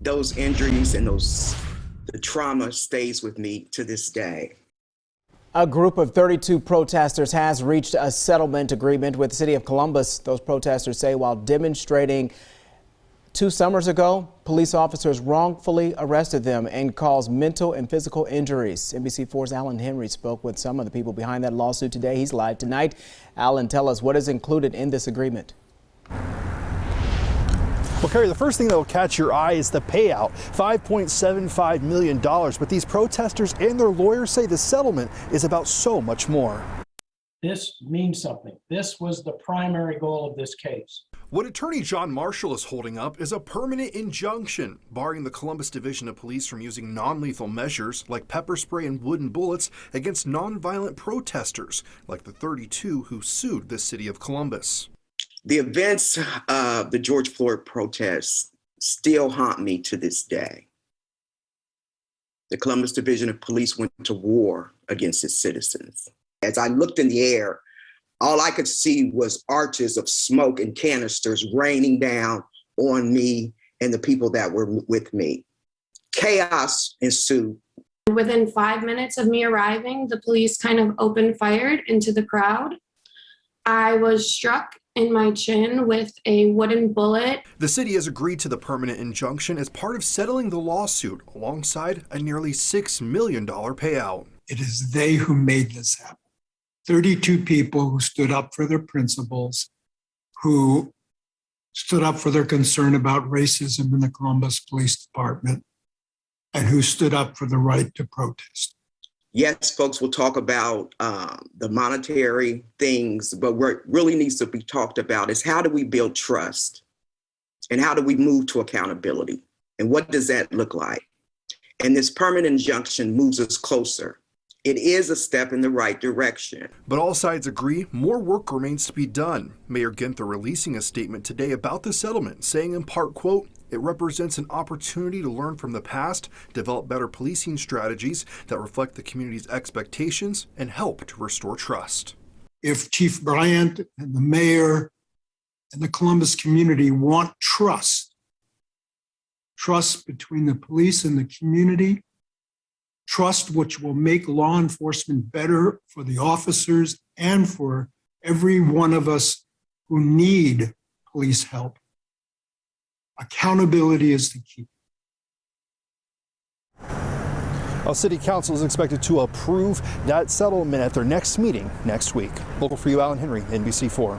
those injuries and the trauma stays with me to this day. A group of 32 protesters has reached a settlement agreement with the city of Columbus. Those protesters say while demonstrating 2 summers ago, police officers wrongfully arrested them and caused mental and physical injuries. NBC4's Alan Henry spoke with some of the people behind that lawsuit today. He's live tonight. Alan, tell us what is included in this agreement. Well, Carrie, the first thing that will catch your eye is the payout, $5.75 million. But these protesters and their lawyers say the settlement is about so much more. This means something. This was the primary goal of this case. What Attorney John Marshall is holding up is a permanent injunction barring the Columbus Division of Police from using non-lethal measures like pepper spray and wooden bullets against nonviolent protesters like the 32 who sued the city of Columbus. The events of the George Floyd protests still haunt me to this day. The Columbus Division of Police went to war against its citizens. As I looked in the air, all I could see was arches of smoke and canisters raining down on me and the people that were with me. Chaos ensued. Within 5 minutes of me arriving, the police kind of opened fire into the crowd. I was struck in my chin with a wooden bullet. The city has agreed to the permanent injunction as part of settling the lawsuit alongside a nearly $6 million payout. It is they who made this happen. 32 people who stood up for their principles, who stood up for their concern about racism in the Columbus Police Department, and who stood up for the right to protest. Yes, folks will talk about the monetary things, but what really needs to be talked about is how do we build trust and how do we move to accountability? And what does that look like? And this permanent injunction moves us closer. It is a step in the right direction. But all sides agree more work remains to be done. Mayor Ginther releasing a statement today about the settlement, saying in part, quote, "It represents an opportunity to learn from the past, develop better policing strategies that reflect the community's expectations, and help to restore trust." If Chief Bryant and the mayor and the Columbus community want trust between the police and the community, trust which will make law enforcement better for the officers and for every one of us who need police help, accountability is the key. Well, City Council is expected to approve that settlement at their next meeting next week. Local for you, Alan Henry, NBC4.